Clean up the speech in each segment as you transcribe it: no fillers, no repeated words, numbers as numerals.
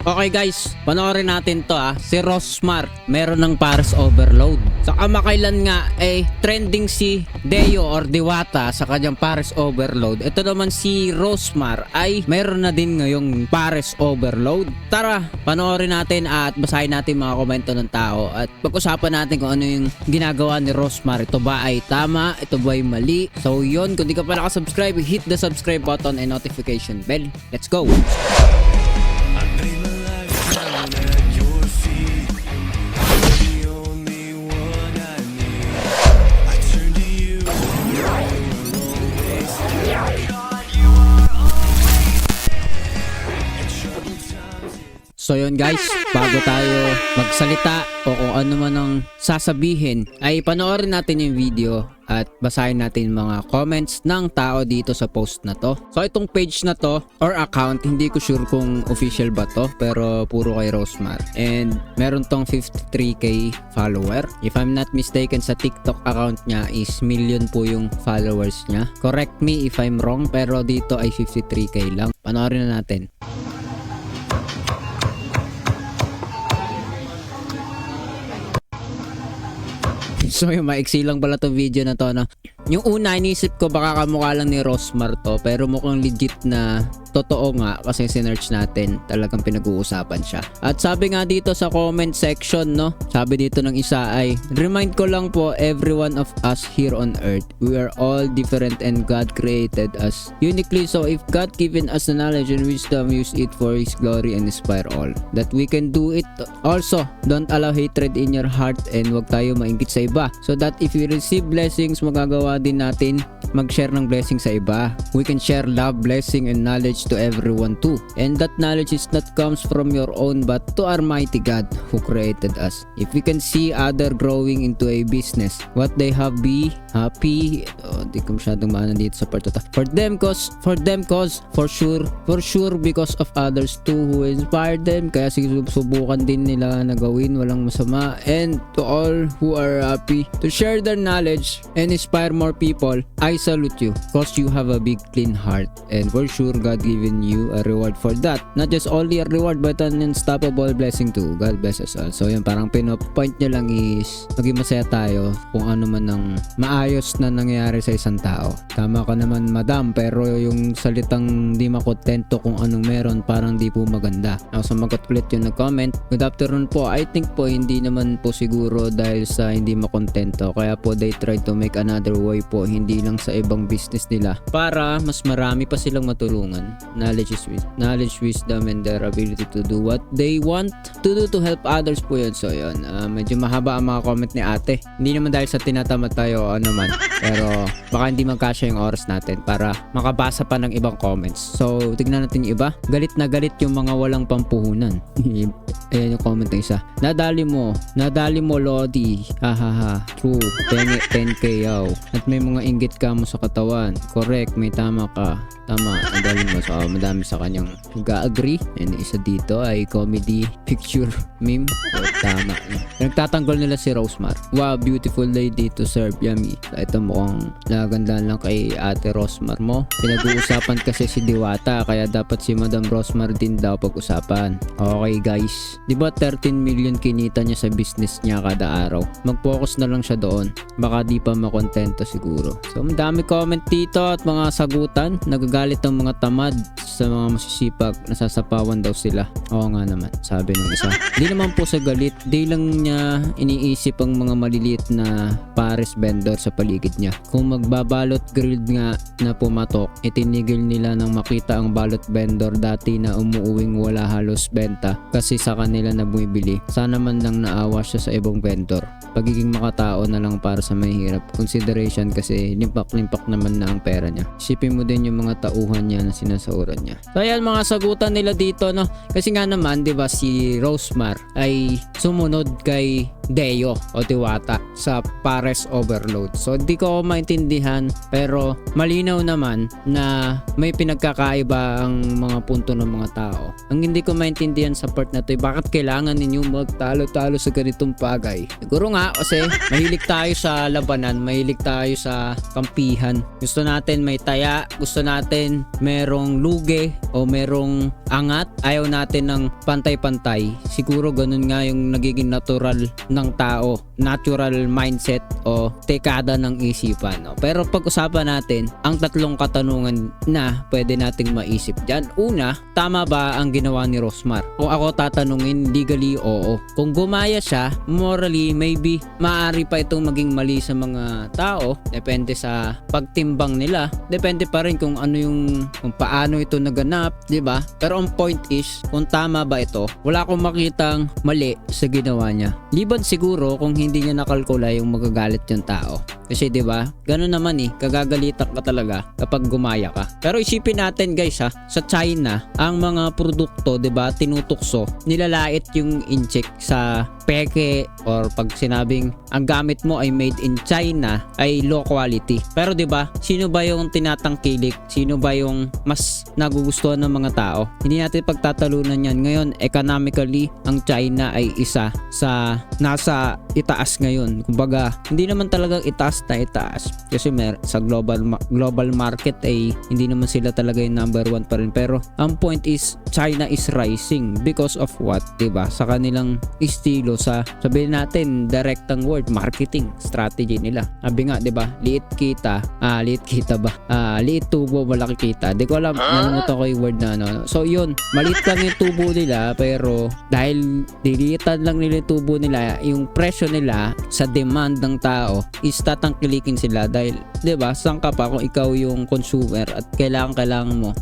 Okay guys, panoorin natin to Si Rosmar, meron ng Paris overload. Sa kamakailan nga trending si Deo or Diwata sa kanyang Paris overload. Ito naman si Rosmar ay meron na din ngayong Paris overload. Tara, panoorin natin at basahin natin mga komento ng tao at pag-usapan natin kung ano yung ginagawa ni Rosmar. Ito ba ay tama? Ito ba ay mali? So yun, kung di ka pa nakasubscribe, hit the subscribe button and notification bell. Let's go! So yun guys, bago tayo magsalita o kung ano man ang sasabihin, ay panoorin natin yung video at basahin natin mga comments ng tao dito sa post na to. So itong page na to or account, hindi ko sure kung official ba to, pero puro kay Rosmar. And meron tong 53k follower. If I'm not mistaken, sa TikTok account niya is million po yung followers niya. Correct me if I'm wrong, pero dito ay 53k lang. Panoorin na natin. So yung maiksi lang pala to video na to, no? Yung una inisip ko baka kamukha lang ni Rosmar to, pero mukhang legit na totoo nga kasi sinearch natin, talagang pinag-uusapan siya. At sabi nga dito sa comment section, no? Sabi dito ng isa ay, remind ko lang po, every one of us here on earth, we are all different and God created us uniquely. So if God given us the knowledge and wisdom, use it for His glory and inspire all. That we can do it also. Don't allow hatred in your heart and wag tayo maingit sa iba. So that if we receive blessings, magagawa din natin mag-share ng blessing sa iba. We can share love, blessing, and knowledge to everyone too. And that knowledge is not comes from your own but to our mighty God who created us. If we can see other growing into a business, what they have, be happy. Di ko masyadong maana dito sa part to. For them cause, for sure because of others too who inspired them. Kaya subukan din nila na gawin, walang masama. And to all who are happy to share their knowledge and inspire more people, I salute you cause you have a big clean heart, and for sure God given you a reward for that. Not just only a reward but an unstoppable blessing too. God bless us all. So yun, parang pinopoint niya lang is maging masaya tayo kung ano man ang maayos na nangyayari sa isang tao. Tama ka naman madam, pero yung salitang di makontento kung anong meron parang di po maganda. Ako sumagot ulit yung nag-comment, good afternoon po, I think po hindi naman po siguro dahil sa hindi makontento, kaya po they try to make another way po, hindi lang sa ibang business nila para mas marami pa silang matulungan. Knowledge, wisdom, and their ability to do what they want to do to help others po yun. So yun, medyo mahaba ang mga comment ni ate. Hindi naman dahil sa tinatamad tayo o ano man, pero baka hindi magkasya yung oras natin para makabasa pa ng ibang comments. So tignan natin yung iba. Galit na galit yung mga walang pampuhunan. Ayan yung comment ng isa. Nadali mo Lodi. Hahaha. True. 10k yaw. At may mga inggit ka mo sa katawan. Correct. May tama ka. Tama. Nadali mo. So madami sa kanyang nag-agree. And isa dito ay comedy picture meme. So, tama. Nagtatanggol nila si Rosmar. Wow, beautiful lady to serve. Yummy. So, ito mukhang nagandaan lang kay ate Rosmar mo. Pinag-uusapan kasi si Diwata, kaya dapat si Madam Rosmar din daw pag-usapan. Okay guys, di ba 13 million kinita niya sa business niya kada araw? Mag-focus na lang siya doon. Baka di pa makontento siguro. So madami comment dito at mga sagutan. Nagagalit ang mga tamad sa mga masisipag, nasasapawan daw sila. Oo nga naman, sabi ng isa. Di naman po sa galit, di lang niya iniisip ang mga maliliit na Paris vendor sa paligid niya. Kung magbabalot grilled nga na pumatok, itinigil nila nang makita ang balot vendor dati na umuuwing wala halos benta kasi sa kanila na bumibili. Sana man lang naawa siya sa ibang vendor. Pagiging makatao na lang para sa mahirap. Consideration kasi limpak-limpak naman na ang pera niya. Isipin mo din yung mga tauhan niya na sinasauran niya. So ayan mga sagutan nila dito, no? Kasi nga naman, di ba, si Rosmar ay sumunod kay Deo o Diwata sa Paris overload. So di ko maintindihan, pero malinaw naman na may pinagkakaiba ang mga punto ng mga tao. Ang hindi ko maintindihan sa part na to, bakit kailangan ninyo magtalo-talo sa ganitong bagay? Siguro nga kasi mahilig tayo sa labanan, mahilig tayo sa kampihan. Gusto natin may taya, gusto natin natin merong lugi o merong angat, ayaw natin ng pantay-pantay. Siguro ganun nga yung nagiging natural ng tao, natural mindset o tekada ng isipan, no? Pero pag-usapan natin ang tatlong katanungan na pwede nating maisip dyan. Una, tama ba ang ginawa ni Rosmar? Kung ako tatanungin, legally, oo. Kung gumaya siya, morally, maybe maaari pa itong maging mali sa mga tao. Depende sa pagtimbang nila. Depende pa rin kung ano kung paano ito naganap, di ba? Pero ang point is, kung tama ba ito, wala akong makitang mali sa ginawa niya. Liban siguro kung hindi niya nakalkula yung magagalit yung tao. Kasi 'di ba? Ganoon naman kagagalitan ka talaga kapag gumaya ka. Pero isipin natin guys sa China, ang mga produkto 'di ba, tinutukso, nilalait yung incheck sa peke or pag sinabing ang gamit mo ay made in China ay low quality. Pero 'di ba, sino ba yung tinatangkilik? Sino ba yung mas nagugustuhan ng mga tao? Hindi natin pagtatalunan 'yan. Ngayon, economically, ang China ay isa sa nasa itaas ngayon. Kumbaga, hindi naman talagang itaas na itaas kasi sa global market ay hindi naman sila talaga yung number 1 pa rin. Pero ang point is, China is rising because of what? 'Di ba? Sa kanilang estilo, sa sabihin natin direktang word, marketing strategy nila. Sabi nga 'di ba, liit tubo, malaki kita. Di ko alam, nalimutan ko yung word na ano. So yun, maliit lang yung tubo nila, pero dahil diliitan lang nila yung tubo nila, yung presyo nila sa demand ng tao is tatangkilikin sila. Dahil 'di ba, saan ka pa kung ikaw yung consumer at kailangan mo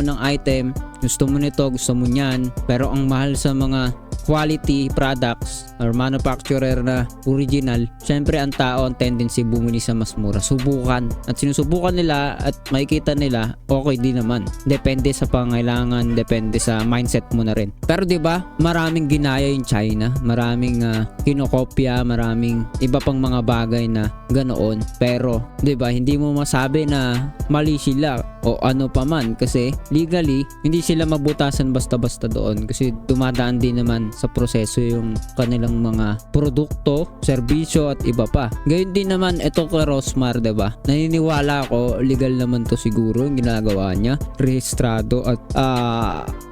ng item, gusto mo nito, gusto mo niyan, pero ang mahal sa mga quality products or manufacturer na original, syempre ang tao ang tendency bumili sa mas mura. Subukan at sinusubukan nila at makikita nila okay din naman. Depende sa pangailangan, depende sa mindset mo na rin. Pero 'di ba, maraming ginaya yung China, maraming kinokopya, maraming iba pang mga bagay na ganoon. Pero 'di ba, hindi mo masabi na mali sila o ano pa man kasi legally hindi sila mabutasan basta-basta doon kasi dumadaan din naman sa proseso yung kanilang mga produkto, serbisyo at iba pa. Gayon din naman ito kay Rosmar, 'di ba? Naniniwala ako legal naman to siguro yung ginagawa niya, rehistrado at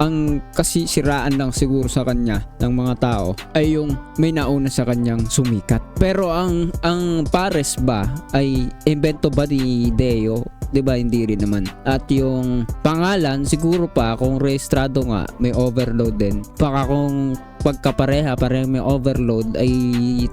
ang kasisiraan lang siguro sa kanya ng mga tao ay yung may nauna sa kanyang sumikat. Pero ang pares ba ay invento ba ni Deo? 'Di ba, hindi rin naman. At yung pangalan siguro pa kung rehistrado nga may overload din. Baka kung parehong may overload ay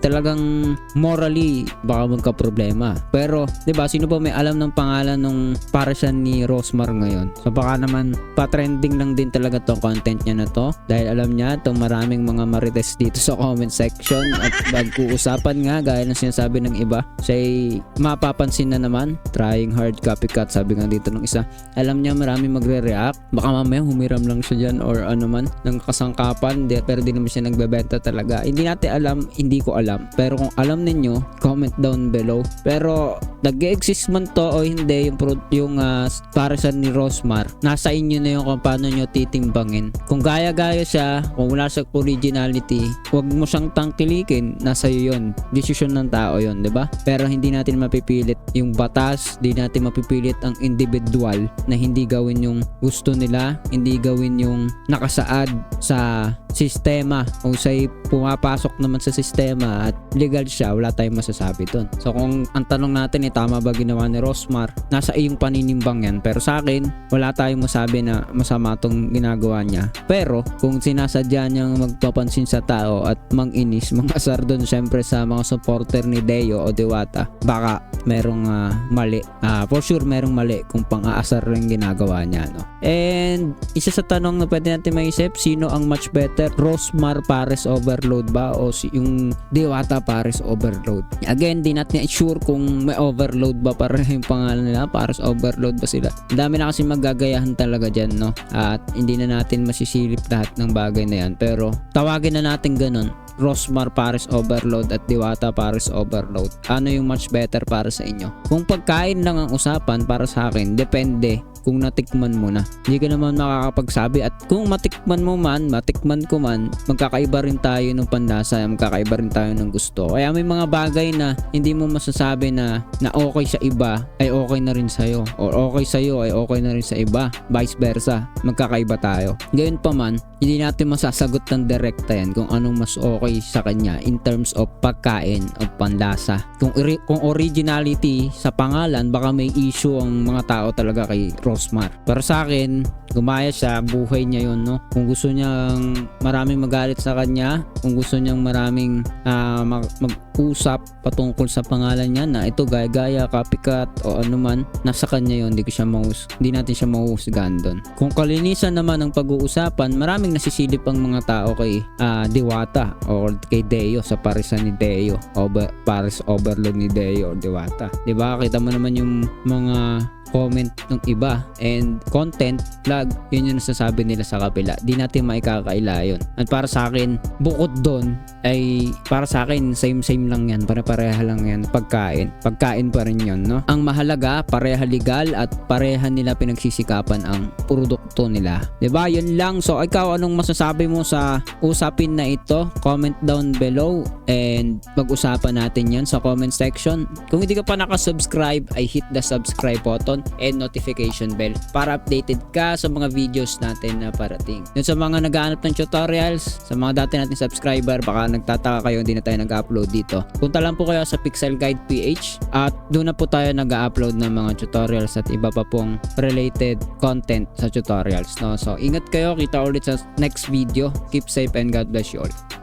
talagang morally baka magka-problema. Pero 'di ba, sino ba may alam ng pangalan nung paresan ni Rosmar ngayon? So baka naman pa-trending lang din talaga tong content niya na to dahil alam niya itong maraming mga marites dito sa comment section at pag-uusapan nga gaya ng sinasabi ng iba, siya'y mapapansin na naman, trying hard copycat, sabi nga dito ng isa. Alam niya maraming magre-react, baka mamaya humiram lang siya dyan or ano man ng kasangkapan, pero di naman siya nagbebenta talaga. Hindi natin alam, hindi ko alam. Pero kung alam ninyo, comment down below. Pero nag-exist man to o hindi yung paresan ni Rosmar, nasa inyo na yung kung paano nyo titimbangin. Kung gaya-gaya siya, kung wala sa originality, huwag mo siyang tangkilikin, nasa iyo yun. Desisyon ng tao yun, 'di ba? Pero hindi natin mapipilit yung batas, hindi natin mapipilit ang individual na hindi gawin yung gusto nila, hindi gawin yung nakasaad sa sistema. Kung siya'y pumapasok naman sa sistema at legal siya, wala tayong masasabi dun. So kung ang tanong natin tama ba ginawa ni Rosmar, nasa iyong paninimbang yan. Pero sa akin, wala tayong masabi na masama tong ginagawa niya. Pero kung sinasadya niyang magpapansin sa tao at manginis, mangasar dun syempre sa mga supporter ni Deo o Diwata, baka merong mali. For sure merong mali kung pang-aasar rin ginagawa niya, no? And isa sa tanong na pwede natin maisip, sino ang much better? Rosmar Pares Overload ba o yung Diwata Pares Overload? Again, di natin sure kung may overload ba para yung pangalan nila, Pares Overload ba sila. Ang dami na kasi magagayahan talaga dyan, no? At hindi na natin masisilip lahat ng bagay na yan. Pero tawagin na natin ganun, Rosmar Pares Overload at Diwata Pares Overload. Ano yung much better para sa inyo? Kung pagkain lang ang usapan, para sa akin, depende kung natikman mo na. Hindi ka naman makakapagsabi, at kung matikman ko man, magkakaiba rin tayo ng panlasa, magkakaiba rin tayo ng gusto. Kaya may mga bagay na hindi mo masasabi na okay sa iba ay okay na rin sa'yo, or okay sa'yo ay okay na rin sa iba, vice versa, magkakaiba tayo. Gayon pa man, hindi natin masasagot ng direkta yan kung anong mas okay sa kanya in terms of pagkain o panlasa. Kung originality sa pangalan, baka may issue ang mga tao talaga kay Rosmar. Pero sa akin, gumaya siya, buhay niya yun, no? Kung gusto niyang maraming magalit sa kanya, kung gusto niyang maraming mag-usap patungkol sa pangalan niya na ito gaya-gaya, copycat o ano man, nasa kanya yun, hindi natin siya mahuhusgahan doon. Kung kalinisan naman ang pag-uusapan, maraming nasisilip ang mga tao kay Diwata o kay Deo sa parisan ni Deo o Paris Overload ni Deo o Diwata. Diba? Kita mo naman yung mga comment ng iba and content vlog, yun yung nasasabi nila sa kabila. Di natin maikakaila yun. At para sa akin, bukod doon ay para sa akin same lang yan, pareha lang yan. Pagkain pa rin yun, no? Ang mahalaga, pareha legal at pareha nila pinagsisikapan ang produkto nila, diba? Yun lang. So ikaw, anong masasabi mo sa usapin na ito? Comment down below and pag-usapan natin yan sa comment section. Kung hindi ka pa nakasubscribe ay hit the subscribe button and notification bell para updated ka sa mga videos natin na parating. Yun, sa mga naghahanap ng tutorials, sa mga dati natin subscriber, baka nagtataka kayo hindi na tayo nag-upload dito. Punta lang po kayo sa Pixel Guide PH at doon na po tayo nag-upload ng mga tutorials at iba pa pong related content sa tutorials, no? So ingat kayo, kita ulit sa next video. Keep safe and God bless you all.